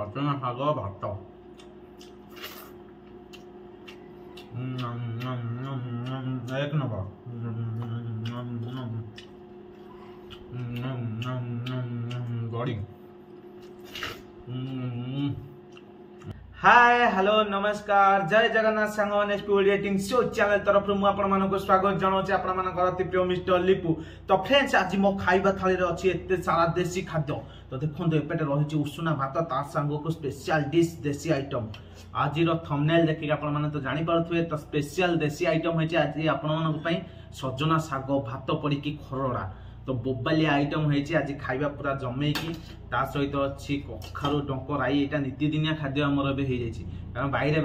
सजना शाग भात एक नंबर बड़ी। हाय हेलो नमस्कार जय जगन्नाथ सांगने स्टूडियो शो चैनल तरफ मु आपको स्वागत जनाऊँ आपंकर अति प्रिय मिस्टर लिपू। तो फ्रेंड्स आज मो खाइबा थाली रे अच्छी एत सारा देसी खाद्य। तो देखो एपटे रही उषुना भात ता सांग को स्पेशल डिश देसी आइटम। आज थंबनेल देखिए आपण तो जानी पारुथिबे। तो स्पेशल देसी आइटम है आज आपण सजना साग भात पड़ी खरड़ा। तो बोबालिया आइटम है आज खाइबा पूरा जमेकी ता सहित अच्छी कखारु डंक राई यहाँ नीतिदिनिया खाद्य आमर हो कारण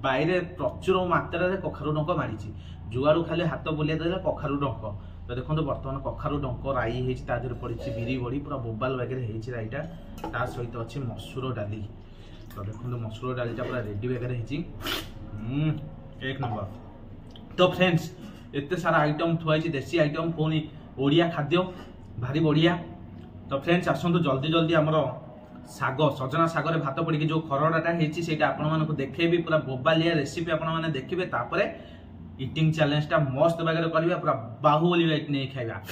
बाहर प्रचुर मात्रा रे कखारु डंक मारी जुआड़ू खाली हाथ बुलिया देला कखारु डंक। तो देखो बर्तमान कखारु डंक राई है पड़ी बिरी बड़ी पूरा बोबाल वगैरह है राईटा ता सहित अच्छी मसूर डाली। तो देखो मसूर डालीटा पूरा रेडी वगैरह एक नंबर। तो फ्रेंड्स एत सारा आइटम थुआई देसी आइटम पुणी ओडिया खाद्य भारी बढ़िया। तो फ्रेंड्स आसतु जल्दी जल्दी आमर साग सजना सागर भात पड़ी जो खरड़ाटा होती आपको देखेबी पूरा बोबालिया रेसिपी आपने देखिए। तापर इटिंग चैलेंजटा मस्त वगैरह करवा पूरा बाहुबली वाइट नहीं खाइबा।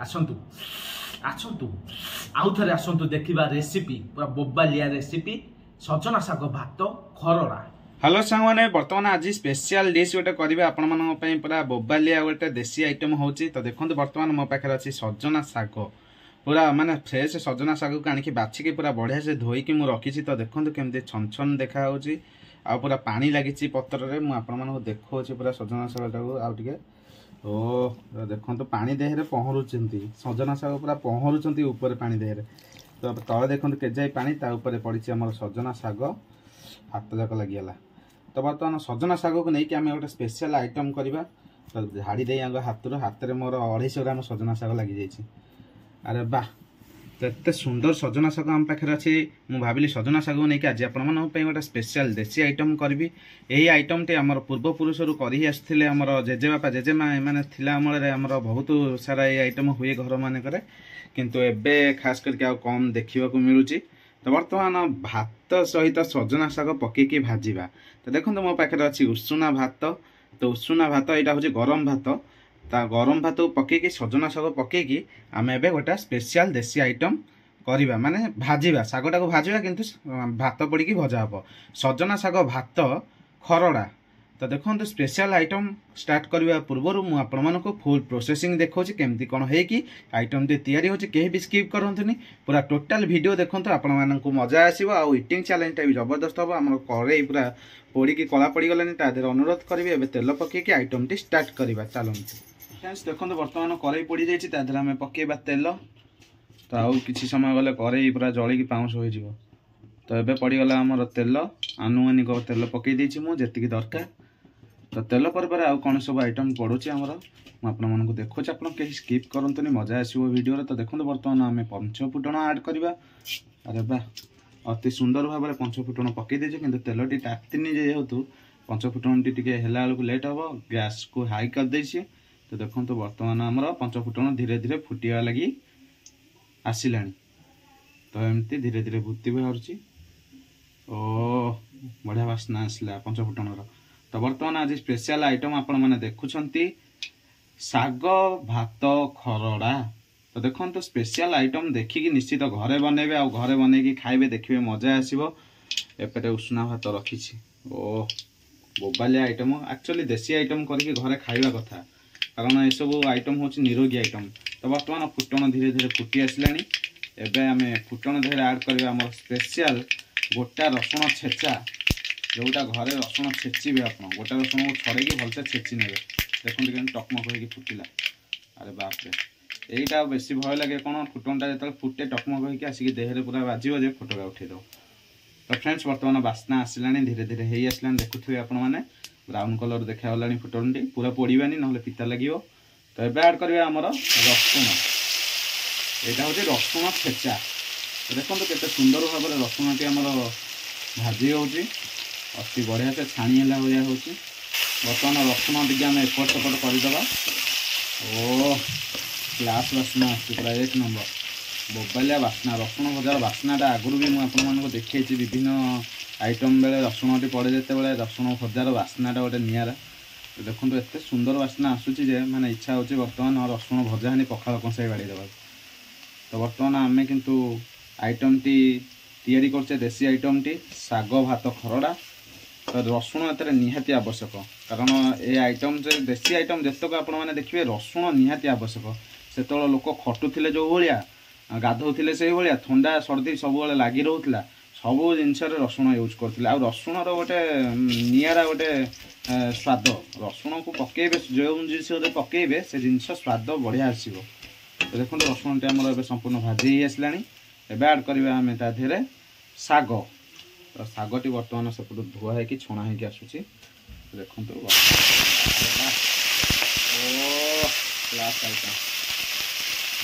आसतु आसतु आउ थे आसतु देखा रेसिपी पूरा बोबालिया रेसिपी सजना साग भात खरड़ा। हेलो सांगने बर्तमान आज स्पेशल डिश गोटे करेंगे आपण पूरा बोबालिया गोटे देसी आइटम होची। तो देखो बर्तमान मो पाखे अच्छी सजना साग पूरा माने फ्रेश सजना साग को आणिक बाछिकी पूरा बढ़िया से धोईकी मु रखी। तो देखो केमती छन छन देखा होची आ पूरा पानी लगी पत्र रे मु देखो पूरा सजना साग टाको आउ टिके ओ देखो पानी देहरे पहरुचंती सजना साग पूरा पहरुचंती ऊपर पानी देहरे। तो तले देखो केजाई पानी ता ऊपर पड़ी हमर सजना साग हाथ जाक लगिगला। तो बर्तमान सजना साग को लेकिन आम गोटे स्पेशल आइटम करवा। तो झाड़ी दे हाथ में मोर 250 ग्राम सजना साग लगी जाइए। अरे वाह तो एत सुंदर सजना साग आम पाखे अच्छी मुझे भाविली सजना साग को लेकिन आज आपण गोटे स्पेशल देसी आइटम करी। यही आइटम टी आम पूर्वपुरुष कर आमर जेजेबापा जेजेमा एम अमल आमर बहुत सारा ये आइटम हुए घर मानक किंतु एबे खास करके कम देखा मिलूँ। तो बर्तमान भात सहित सजना साग पकईकी भाजवा। तो देखो मो पाखे अच्छी उषुना भात। तो उषुना भात यहाँ हूँ गरम भात ता गरम भात पकईकी सजना साग पकईकी आम एबे गोटे स्पेशल देसी आइटम करवा माने भाजवा सागटा को भाजवा किंतु भात पड़ी भजा हम सजना साग भात खरड़ा। तो देखो स्पेशल आइटम स्टार्ट करने पूर्व मुझे फुल प्रोसेसिंग देखा केमती कौन है आइटम टी तैयारी होची केही भी स्किप करंतुनी पूरा टोटाल वीडियो देखो आपण मानक मजा आसीबो। आ इटिंग चैलेंज भी जबरदस्त हम आम कड़े पूरा पोड़ी कला पड़ गलानी अनुरोध करी एबे तेल पकईकी आइटम टी स्टार्ट करवा चलते। फ्रेंड्स देखो बर्तमान कड़े पड़ जाइए आम पकईबा तेल। तो आउ किसी समय गले कड़े पूरा जलिकी पाउंस हो। तो एबे पड़गला आमर तेल आनुमानिक तेल पकई देछि मु जेतिकी दरकार। तो तेल पर आउ कौन सब आइटम पड़ुची आमर मुझे देखो आप स्किप करंतुनी मजा आसो वीडियो। तो देखो बर्तमान आम पंचफुटण ऐड करवा। अरे वाह अति सुंदर भाव में पंचफुटण पकई देजे किंतु तेल टी तातीनी जेहेतु पंचफुटण टी हेला बेलू लेट हम गैस को हाई कर देछि। तो देखो बर्तमान आमर पंचफुटण धीरे धीरे फुटिया लगी आसिला। तो एमती धीरे धीरे भूति बाहर ओ बढ़िया बास्ना आसला पंचफुटणर। तो बर्तमान आज स्पेशल आइटम आपण मैंने देखुंट साग भात खरड़ा। तो देखो तो स्पेशल आइटम देखिकी निश्चित घरे बनइबे आ घरे बनईकी खाइबे देखिए मजा आसो। एपटे उषुना भात रखी ओ बोबालिया आइटम एक्चुअली देसी आइटम करके घरे खाइबा कथा कारण ये सब आइटम हूँ निरोगी आइटम। तो बर्तमान फुटण धीरे धीरे फुटी आसलानी एबे आम फुटण धीरे ऐड करवा आम स्पेशल गोटा रसुण छेचा जोटा घरे रसुण छेचिबे आप गोटा रसुण को छड़ेकी भलसे छेची ने देखते टकमक हो फुटिला। अरे बाप रे यहीटा बेसी भय लगे कौन फुटणटा जो फुटे टकमक हो आसिक देहरे पूरा बाजिब जे फोटोगा उठेद। तो फ्रेंड्स बर्तमान बास्ना आसला धीरे धीरे हो आसला देखुए आपण मैंने ब्राउन कलर देखा फुटण टी पूरा पोड़ानी ना पिता लगे। तो ये ऐड करवा आमर रसुण यहाँ हूँ रसुण छेचा। तो देखो केते सुंदर भाव में रसुण टी आमर भाजी होची अति बढ़िया से छाणी है भाया हो। बर्तमान रसुण टी आम एपट सेपट करदे ओ ग्लास रसुण पूरा एक नंबर। बोबालिया बास्ना रसुण भजार बास्नाटा आगुरी भी मुझे देखी विभिन्न आइटम बेले रसुण पड़े जिते बड़े रसुण भजार बास्नाटा गोटे निरा देखो एत सुंदर बास्ना आसूची माने इच्छा हो बर्तमान रसुण भजा हानि पखाल कंसाई बाड़ी देवा तो बर्तमान आम किंतु आइटम टी तैयारी करछे देसी आइटम टी साग भात खरड़ा तो रसुण एत निहाती आवश्यक कारण ये आइटम से देसी आइटम जितक आपने देखिए रसुण निहाती आवश्यक से लोक खटुले जो भाया गाधोले से भाया थंडा सर्दी सब लगी रोला सब जिनस रसुण यूज करते आ रसुण रोटे निरा गोटे स्वाद रसुण को पकेबे जो जिस पकेबे से जिनस स्वाद बढ़िया आसो तो देखो रसुण टी आम संपूर्ण भाजी आसला एवं आड करवा आम ताधे साग तो सागटी बर्तमान सेपटू धुआ है छणा हो आसूसी देखो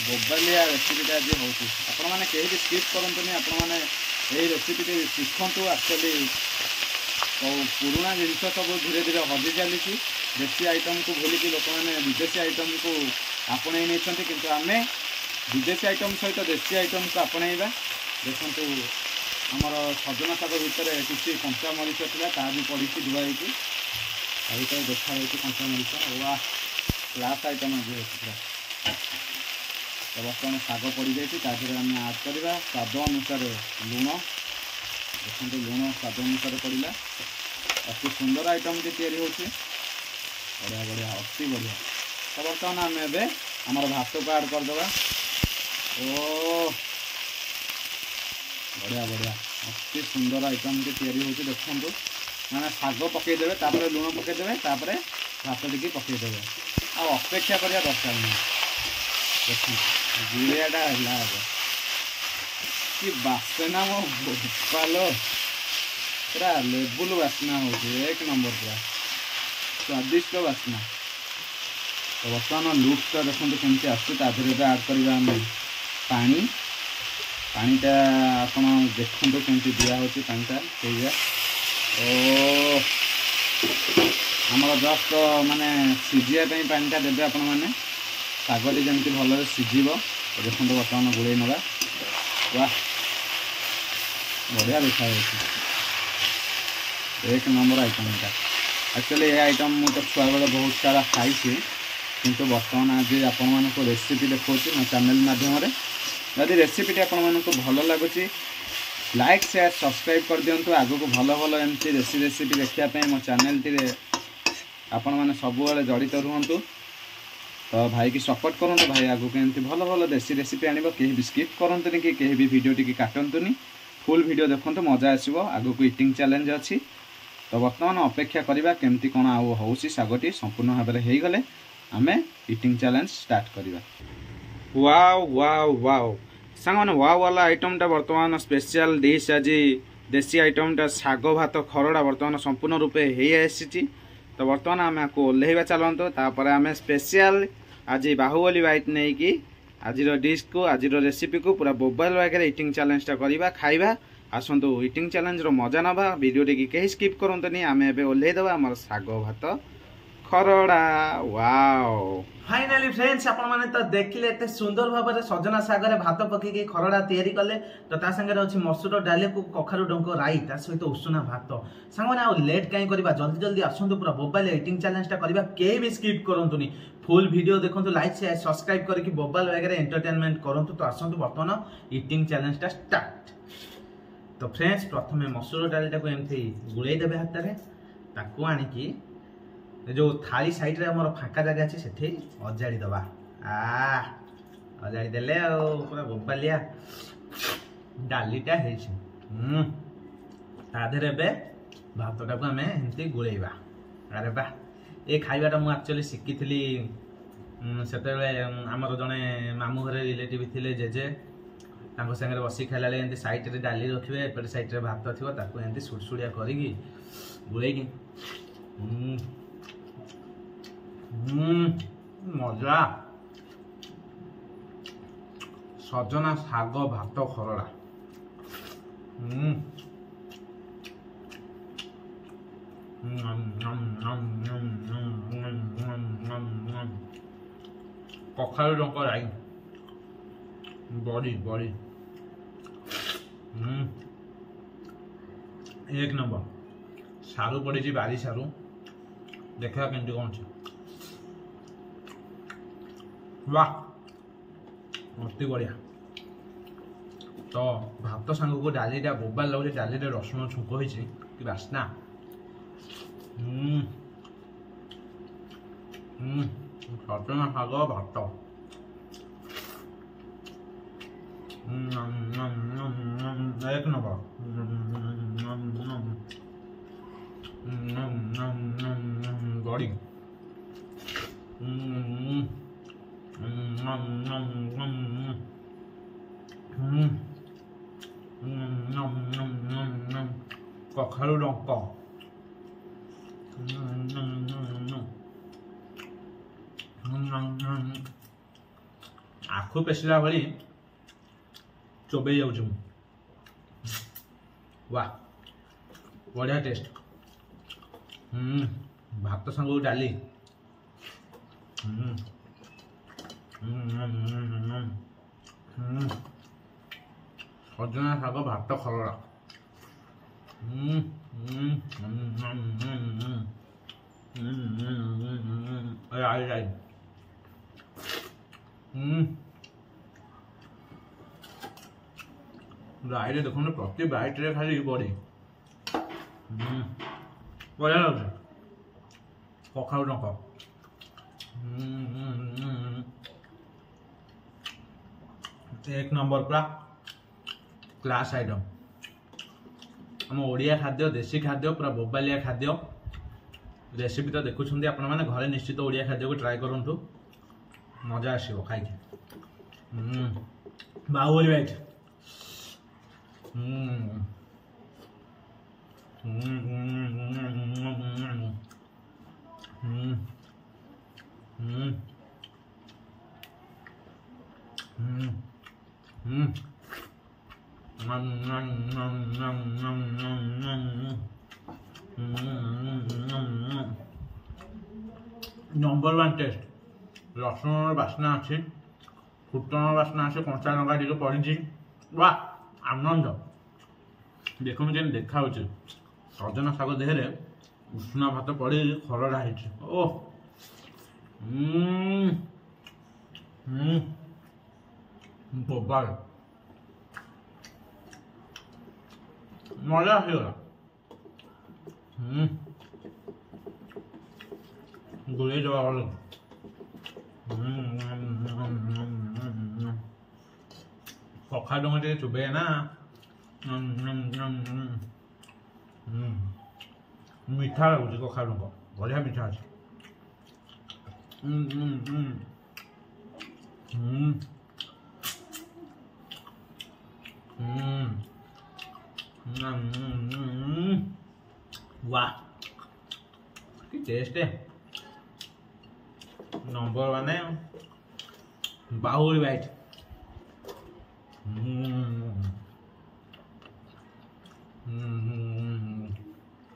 बोबालिया रेसिपीटा आज होती आपण मैंने कहीं भी स्किप करते आपण मैंने यही रेसिपी शिखु एक्चुअली तो पुराना जिन सब धीरे धीरे हजि चली देसी आइटम को भूलिकी लोक मैंने विदेशी आइटम को आपणे नहीं किंतु आम विदेशी आइटम सहित देसी आइटम को आपणेबा देखु आमर सजना शाग भितर किसी कंचा मरीच था भी पड़ी धुआई भर देखा कंचा मरीच वाह लास्ट आइटम आज होता तो बर्तमान शाग पड़ जाए आम आड करवा स्वाद अनुसार लुण देखते लुण स्वाद अनुसार पड़ा अति सुंदर आइटम टी तैयारी होची बढ़िया बढ़िया अति बढ़िया तो बर्तमान आम एवं आमर भात को आड करदे ओ बढ़िया बढ़िया अति सुंदर आइटम टी तैयारी होची देखो मैंने शाग पकईदे तापर लुण पकईदे तापर भात टी पकईदे आ अपेक्षा करवा दरकार नहीं देखो गुड़ियाटा है कि बासना मो बोपालो पूरा लेबुल बासना हो एक नंबर पूरा स्वादिष्ट बासना तो बर्तमान लुकटा देखो केमती आसर आड करवा आम पानी पानीटा आप देखो केमती दिया पानीटा ओ आमर जस्ट माने सीझापी पानीटा देवे आपण मैंने शागटी जमी भल सीझ देखो बर्तमान गोड़े नवा वाह बढ़िया देखा एक नंबर आइटम यहाँ एक्चुअली ये आइटम मुझे छुआ बेले बहुत सारा खाई किंतु बर्तमान आज आपण को रेसिपी देखा मो चैनल माध्यम जदि रेसिपीटी आपण को भल लगुच लाइक शेयर सब्सक्राइब कर दिंतु आग को भल भल एमती रेसिपी देखापी मो चैनल टी आपण मैंने सब जड़ित रुहतु तो भाई की सपोर्ट करूँ भाई आगू के भल भल देसी रेसिपी आने कहीं भी स्किप करंतुनी कि कहीं भी वीडियो टी काटंतुनी फुल वीडियो देखो मजा आसो आगू को इटिंग चैलेंज अच्छी तो बर्तमान अपेक्षा करवा केमती कौन आउ शागटी संपूर्ण भाव में होगले आम इटिंग चैलेंज स्टार्ट करवा वाव वाव वाव सांग मैंने वाव वाला आइटमटा बर्तमान स्पेशल डिश आज देसी आइटमटा शाग भात खरड़ा बर्तमान संपूर्ण रूपे हो आसी तो बर्तमान आम आपको ओल्लैवा चलतु तापर आम स्पेशल आज बाहुबली वाइट नहीं कि आज डिश को आज रेसिपी को पूरा मोबाइल वागे इटिंग चैलेंजटा करवा खाइबा आसतु इटिंग चैलेंज मजा नवा वीडियो टी कहीं स्किप करंतुनी आम एबे ओल्लैदेबा आमर शाग भात खरड़ा वाओ फाइनाली फ्रेंड्स आपण माने तो देखिले एते सुंदर भाव में सजना सागर भात पकईकि खरड़ा तैयारी कले तो ता संगे अछि मसूर डाली को कखारु डंको राई ता सहित उषुना भात संग माने आ लेट काई करबा जल्दी जल्दी आसंतु पूरा मोबाइल एडिटिंग चैलेंजटा करबा के भी स्किप करंतुनी फुल वीडियो देखंतु लाइक शेयर सब्सक्राइब करके मोबाइल वगैरह एंटरटेनमेंट करंतु तो आसंतु वर्तमान ईटिंग चैलेंजटा स्टार्ट तो फ्रेंड्स प्रथमे मसूर डालीटा को एमथि गुळै देबे हाथ रे ताकू आनी की जो थाली साइड रे हमर फांका जगह अछि सेठी अजाड़ी दबा अजाड़ी देले पूरा गोपालिया डालीटा है ता देरे बे भातटा को हमें एमती गुळैबा अरे बा ए खाइबाटा मु एक्चुअली शिखिथिली सेते हमर जने मामू घरे रिलेटिव थिले जेजे तांको संगे बसी खाइला ले एमती साइड रे डाली रखिबे एपटे साइड रे भात थिबो ताकू एमती सुडसुडिया करिकी गुळैकी मजा सजना शाग भात खरड़ा कखारु डंक राई बड़ी बड़ी एक नंबर सारू पड़ी बारी सारू देखा केमती कौन से वाह अति बढ़िया। तो भात सांग को डालीटा बोबाल लगे डाली रसुण छुंक होती कि बास्ना सजना शाग भात एक नंबर बड़ी कखारू डंक आखु पेसिला भाई चोबे जाऊँ वाह बढ़िया टेस्ट भात सांग डाली सजना शाग भात खलड़ा राई देखो प्रति बाइट रे खाली बड़ी बढ़िया लगे कखारू डंक एक नंबर पूरा क्लास आइटम आम ओडिया खाद्य देशी खाद्य पूरा बोबालिया खाद्य रेसिपी तो देखुं आपण मैंने घरे निश्चित ओडिया खाद्य को ट्राए करूँ मजा आसो खाई Baahubali bite number one taste रसुण बास्ना अच्छी फुटन बास्ना अच्छे कंचा लंका टे पड़ी वाह आनंद देखो के देखा सजना शाग देहरे उष्णा भात पड़ी खरड़ा है ओह बोबाल मजा आसगला गोले जवा वाले कखारू डंक चुबे ना मीठा लगुच कखारू डंक बढ़िया मीठा अच्छे वाह कि टेस्ट है नंबर वन है बाहुबली बाइट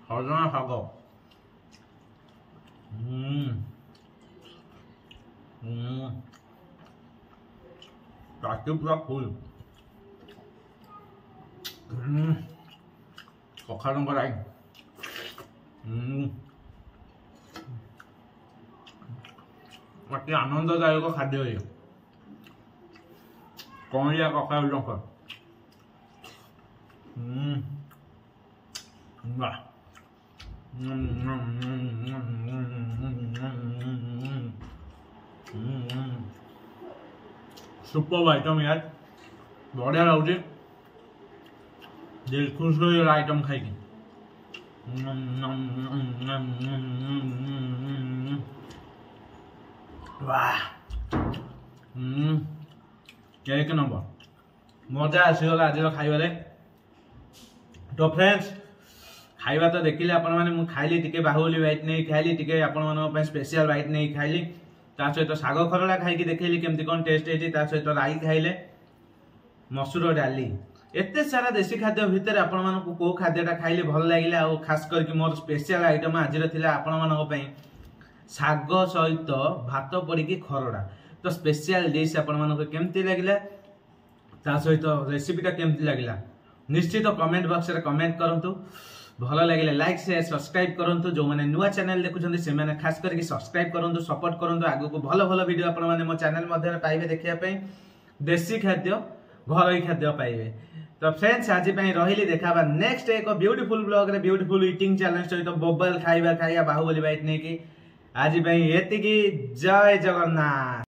सजना शाग काटी पूरा फुल कखारू डंक राई अति आनंददायक खाद्य ये कौनिया कखारू डंक वाह सुपर आइटम यार बढ़िया लगुच दिल खुश हो आइटम खाई वाह एक नंबर मजा आसीगला आज खाइबारे। तो फ्रेंड्स खाइबा तो देखिले आपण माने मु खाइली टिके बाहुबली बाइट नहीं खाइली टिके आपण मानो पे स्पेशल बाइट नहीं खाइली ता सहित साग खरड़ा खाई देखिली केमती कौन टेस्ट है ता सहित राई खाइले मसूर डाली एते सारा देशी खाद्य भितर आपण मानको को खाद्यटा खाइले भल लागिला और खास करके मोर स्पेशल आइटम आज थिला आपण मानको पई साग सहित भात पड़ी खरड़ा। तो स्पेशल डिश आपण मानको केमती लागिला ता सहित रेसिपीटा केमती लागला निश्चित कमेंट बॉक्स रे कमेंट करंतु भल लगे लाइक शेयर सब्सक्राइब करंतु जो माने नुआ चैनल देखुछन्ते से माने खास करके सब्सक्राइब करंतु सपोर्ट करंतु आगु को भल भल वीडियो आपण माने मो चैनल मध्ये पाइबे देखिया पई देसी खाद्य घरोई खाद्य पाइबे। तो फ्रेंड्स आज रही देखा नेक्स्ट एक ब्यूटीफुल ब्लॉग रे ब्यूटीफुल ईटिंग चैलेंज सहित बोबल खाइबा बाहुबली बाइट नहीं कि आज ये जय जगन्नाथ।